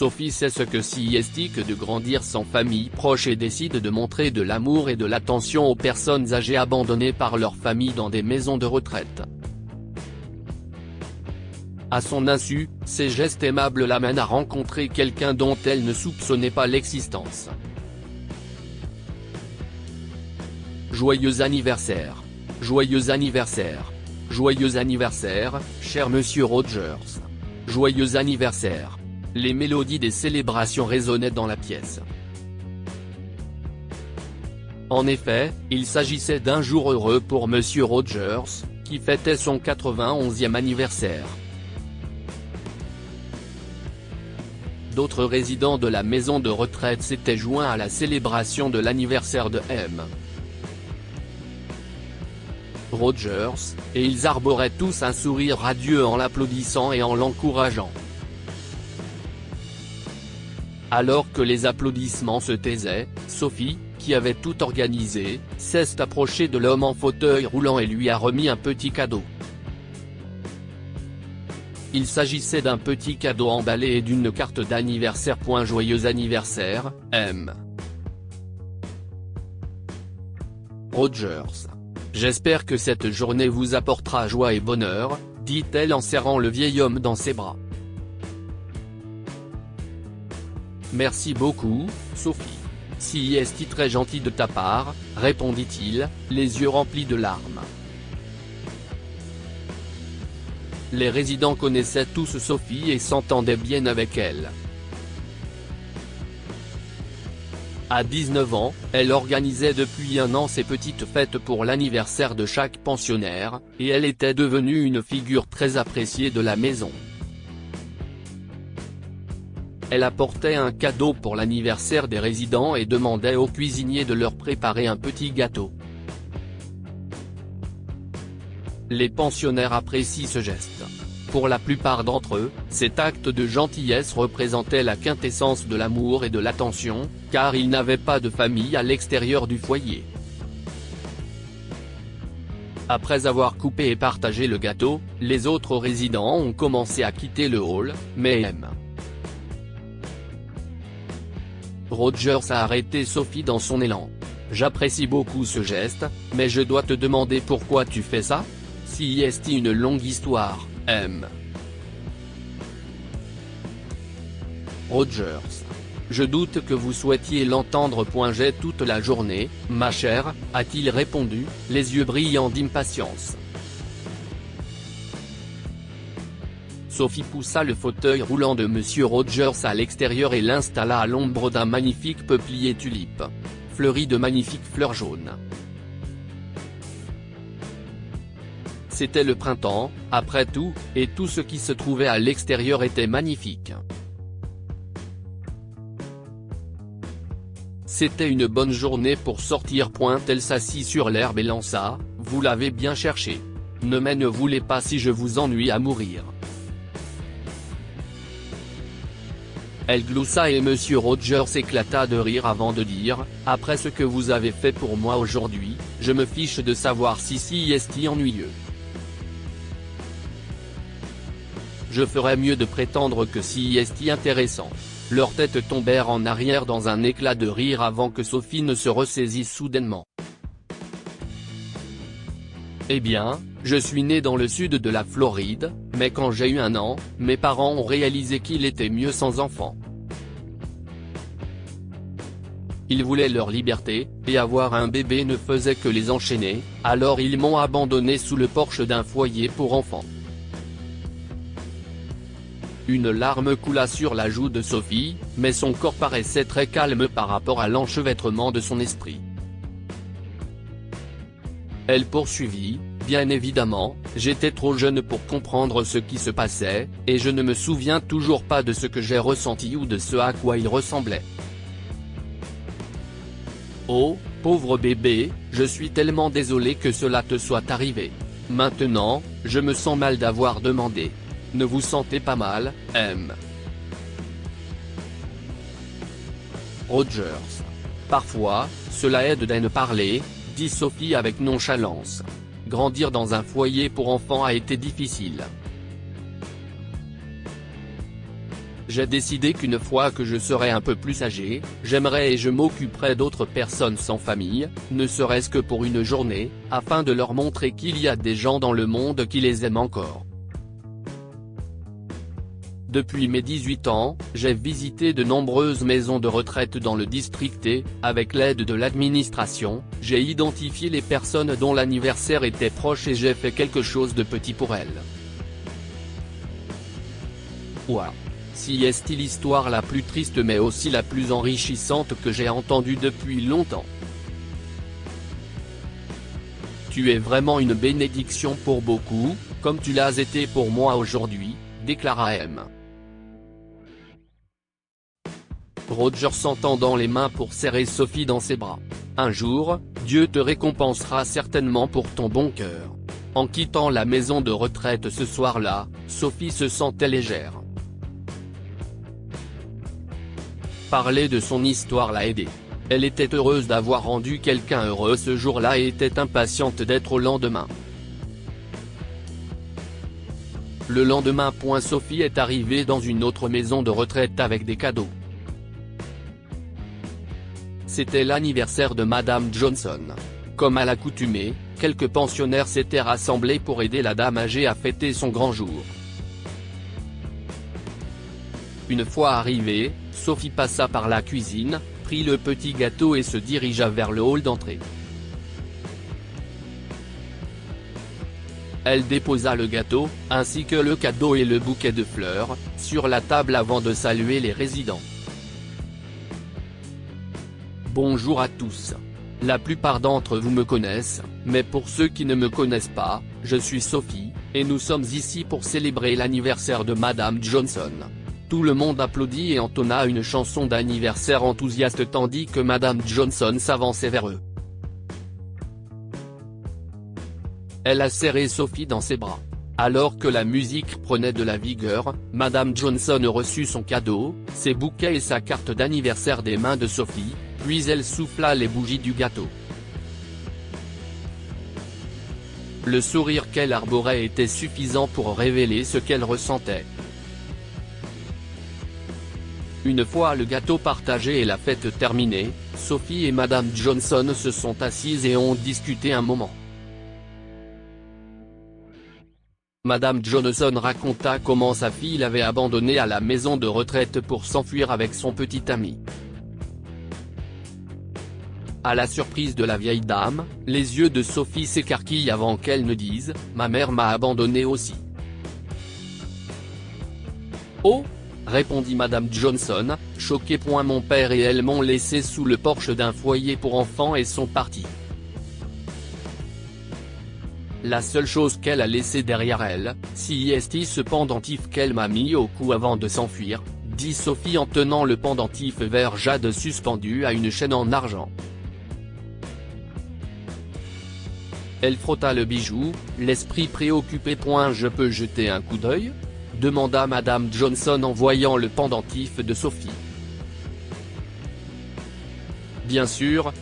Sophie sait ce que c'est que de grandir sans famille proche et décide de montrer de l'amour et de l'attention aux personnes âgées abandonnées par leur famille dans des maisons de retraite. À son insu, ces gestes aimables l'amènent à rencontrer quelqu'un dont elle ne soupçonnait pas l'existence. Joyeux anniversaire. Joyeux anniversaire. Joyeux anniversaire, cher monsieur Rogers. Joyeux anniversaire. Les mélodies des célébrations résonnaient dans la pièce. En effet, il s'agissait d'un jour heureux pour monsieur Rogers, qui fêtait son 91e anniversaire. D'autres résidents de la maison de retraite s'étaient joints à la célébration de l'anniversaire de M. Rogers, et ils arboraient tous un sourire radieux en l'applaudissant et en l'encourageant. Alors que les applaudissements se taisaient, Sophie, qui avait tout organisé, s'est approchée de l'homme en fauteuil roulant et lui a remis un petit cadeau. Il s'agissait d'un petit cadeau emballé et d'une carte d'anniversaire. Joyeux anniversaire, M. Rogers. J'espère que cette journée vous apportera joie et bonheur, dit-elle en serrant le vieil homme dans ses bras. Merci beaucoup, Sophie. C'est très gentil de ta part, répondit-il, les yeux remplis de larmes. Les résidents connaissaient tous Sophie et s'entendaient bien avec elle. À 19 ans, elle organisait depuis un an ses petites fêtes pour l'anniversaire de chaque pensionnaire, et elle était devenue une figure très appréciée de la maison. Elle apportait un cadeau pour l'anniversaire des résidents et demandait au cuisinier de leur préparer un petit gâteau. Les pensionnaires apprécient ce geste. Pour la plupart d'entre eux, cet acte de gentillesse représentait la quintessence de l'amour et de l'attention, car ils n'avaient pas de famille à l'extérieur du foyer. Après avoir coupé et partagé le gâteau, les autres résidents ont commencé à quitter le hall, mais M. Rogers a arrêté Sophie dans son élan. J'apprécie beaucoup ce geste, mais je dois te demander pourquoi tu fais ça ? C'est une longue histoire, M. Rogers. Je doute que vous souhaitiez l'entendre. J'ai toute la journée, ma chère, a-t-il répondu, les yeux brillants d'impatience. Sophie poussa le fauteuil roulant de monsieur Rogers à l'extérieur et l'installa à l'ombre d'un magnifique peuplier tulipe, fleuri de magnifiques fleurs jaunes. C'était le printemps, après tout, et tout ce qui se trouvait à l'extérieur était magnifique. C'était une bonne journée pour sortir. Elle s'assit sur l'herbe et lança, vous l'avez bien cherché. Ne me voulez pas si je vous ennuie à mourir. Elle gloussa et monsieur Rogers éclata de rire avant de dire, après ce que vous avez fait pour moi aujourd'hui, je me fiche de savoir si c'est ennuyeux. Je ferais mieux de prétendre que c'est intéressant. Leurs têtes tombèrent en arrière dans un éclat de rire avant que Sophie ne se ressaisisse soudainement. Eh bien, je suis né dans le sud de la Floride, mais quand j'ai eu 1 an, mes parents ont réalisé qu'il était mieux sans enfant. Ils voulaient leur liberté, et avoir un bébé ne faisait que les enchaîner, alors ils m'ont abandonné sous le porche d'un foyer pour enfants. Une larme coula sur la joue de Sophie, mais son corps paraissait très calme par rapport à l'enchevêtrement de son esprit. Elle poursuivit, bien évidemment, j'étais trop jeune pour comprendre ce qui se passait, et je ne me souviens toujours pas de ce que j'ai ressenti ou de ce à quoi il ressemblait. Oh, pauvre bébé, je suis tellement désolé que cela te soit arrivé. Maintenant, je me sens mal d'avoir demandé. Ne vous sentez pas mal, M. Rogers. Parfois, cela aide d'en parler, dit Sophie avec nonchalance. Grandir dans un foyer pour enfants a été difficile. j'ai décidé qu'une fois que je serai un peu plus âgé, j'aimerais et je m'occuperai d'autres personnes sans famille, ne serait-ce que pour une journée, afin de leur montrer qu'il y a des gens dans le monde qui les aiment encore. Depuis mes 18 ans, j'ai visité de nombreuses maisons de retraite dans le district et, avec l'aide de l'administration, j'ai identifié les personnes dont l'anniversaire était proche et j'ai fait quelque chose de petit pour elles. Ouah. Si est l'histoire la plus triste mais aussi la plus enrichissante que j'ai entendue depuis longtemps. Tu es vraiment une bénédiction pour beaucoup, comme tu l'as été pour moi aujourd'hui, déclara M. Roger en tendant les mains pour serrer Sophie dans ses bras. Un jour, Dieu te récompensera certainement pour ton bon cœur. En quittant la maison de retraite ce soir-là, Sophie se sentait légère. Parler de son histoire l'a aidée. Elle était heureuse d'avoir rendu quelqu'un heureux ce jour-là et était impatiente d'être au lendemain. Le lendemain, Sophie est arrivée dans une autre maison de retraite avec des cadeaux. C'était l'anniversaire de Madame Johnson. Comme à l'accoutumée, quelques pensionnaires s'étaient rassemblés pour aider la dame âgée à fêter son grand jour. Une fois arrivée, Sophie passa par la cuisine, prit le petit gâteau et se dirigea vers le hall d'entrée. Elle déposa le gâteau, ainsi que le cadeau et le bouquet de fleurs, sur la table avant de saluer les résidents. Bonjour à tous. La plupart d'entre vous me connaissent, mais pour ceux qui ne me connaissent pas, je suis Sophie, et nous sommes ici pour célébrer l'anniversaire de Madame Johnson. Tout le monde applaudit et entonna une chanson d'anniversaire enthousiaste tandis que Madame Johnson s'avançait vers eux. Elle a serré Sophie dans ses bras. Alors que la musique prenait de la vigueur, Madame Johnson reçut son cadeau, ses bouquets et sa carte d'anniversaire des mains de Sophie, puis elle souffla les bougies du gâteau. Le sourire qu'elle arborait était suffisant pour révéler ce qu'elle ressentait. Une fois le gâteau partagé et la fête terminée, Sophie et Madame Johnson se sont assises et ont discuté un moment. Madame Johnson raconta comment sa fille l'avait abandonnée à la maison de retraite pour s'enfuir avec son petit ami. À la surprise de la vieille dame, les yeux de Sophie s'écarquillent avant qu'elle ne dise « Ma mère m'a abandonnée aussi ». « Oh !» répondit Madame Johnson, choquée. Mon père et elle m'ont laissé sous le porche d'un foyer pour enfants et sont partis. La seule chose qu'elle a laissée derrière elle, c'est ce pendentif qu'elle m'a mis au cou avant de s'enfuir, dit Sophie en tenant le pendentif vert jade suspendu à une chaîne en argent. Elle frotta le bijou, l'esprit préoccupé. Je peux jeter un coup d'œil ? Demanda Madame Johnson en voyant le pendentif de Sophie. Bien sûr,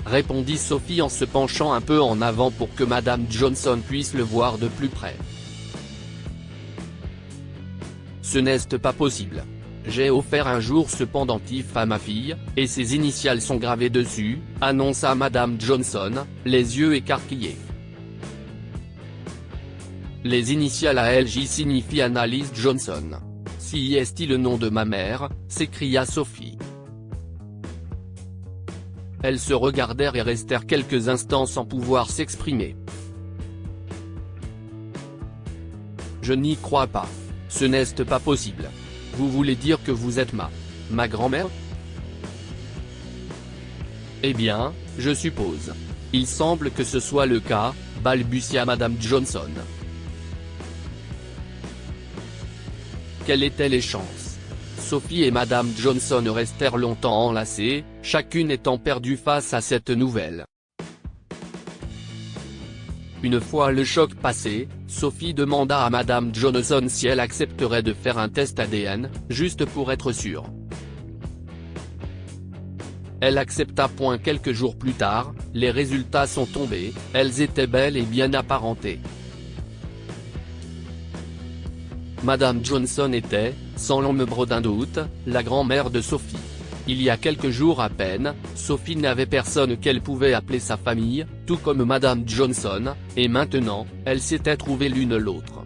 répondit Sophie en se penchant un peu en avant pour que Madame Johnson puisse le voir de plus près. Ce n'est pas possible. J'ai offert un jour ce pendentif à ma fille, et ses initiales sont gravées dessus, annonça Madame Johnson, les yeux écarquillés. Les initiales ALJ signifient Annalise Johnson. Si est le nom de ma mère, s'écria Sophie. Elles se regardèrent et restèrent quelques instants sans pouvoir s'exprimer. Je n'y crois pas. Ce n'est pas possible. Vous voulez dire que vous êtes ma grand-mère ? Eh bien, je suppose. Il semble que ce soit le cas, balbutia Madame Johnson. Quelles étaient les chances ? Sophie et Madame Johnson restèrent longtemps enlacées, chacune étant perdue face à cette nouvelle. Une fois le choc passé, Sophie demanda à Madame Johnson si elle accepterait de faire un test ADN, juste pour être sûre. Elle accepta. Quelques jours plus tard, les résultats sont tombés, elles étaient bel et bien apparentées. Madame Johnson était, sans l'ombre d'un doute, la grand-mère de Sophie. Il y a quelques jours à peine, Sophie n'avait personne qu'elle pouvait appeler sa famille, tout comme Madame Johnson, et maintenant, elle s'était trouvée l'une l'autre.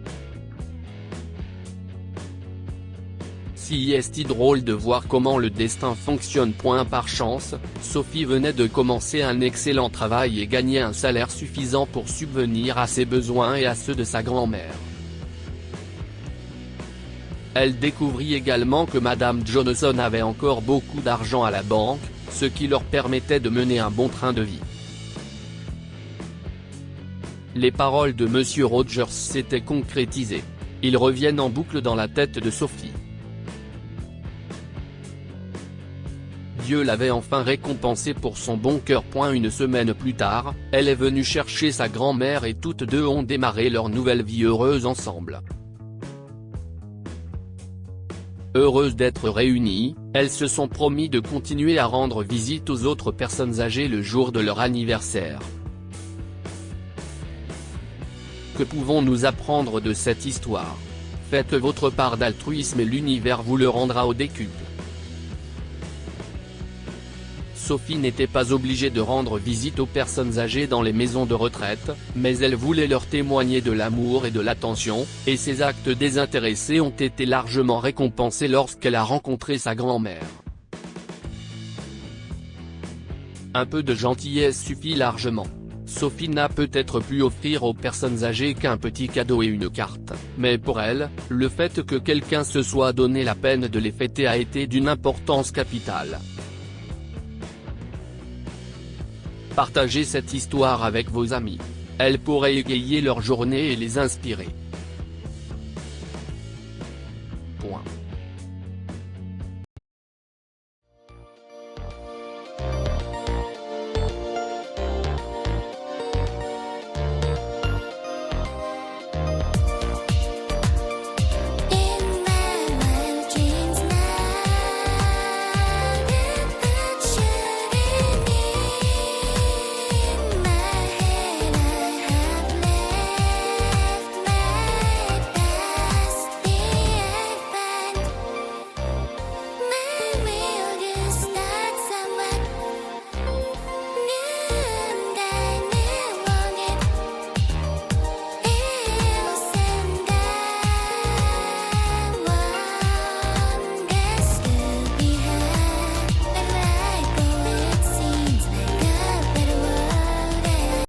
Si est drôle de voir comment le destin fonctionne. Par chance, Sophie venait de commencer un excellent travail et gagnait un salaire suffisant pour subvenir à ses besoins et à ceux de sa grand-mère. Elle découvrit également que Madame Johnson avait encore beaucoup d'argent à la banque, ce qui leur permettait de mener un bon train de vie. Les paroles de Monsieur Rogers s'étaient concrétisées. Ils reviennent en boucle dans la tête de Sophie. Dieu l'avait enfin récompensée pour son bon cœur. Une semaine plus tard, elle est venue chercher sa grand-mère et toutes deux ont démarré leur nouvelle vie heureuse ensemble. Heureuses d'être réunies, elles se sont promis de continuer à rendre visite aux autres personnes âgées le jour de leur anniversaire. Que pouvons-nous apprendre de cette histoire? Faites votre part d'altruisme et l'univers vous le rendra au décuple. Sophie n'était pas obligée de rendre visite aux personnes âgées dans les maisons de retraite, mais elle voulait leur témoigner de l'amour et de l'attention, et ses actes désintéressés ont été largement récompensés lorsqu'elle a rencontré sa grand-mère. Un peu de gentillesse suffit largement. Sophie n'a peut-être pu offrir aux personnes âgées qu'un petit cadeau et une carte, mais pour elle, le fait que quelqu'un se soit donné la peine de les fêter a été d'une importance capitale. Partagez cette histoire avec vos amis. Elle pourrait égayer leur journée et les inspirer.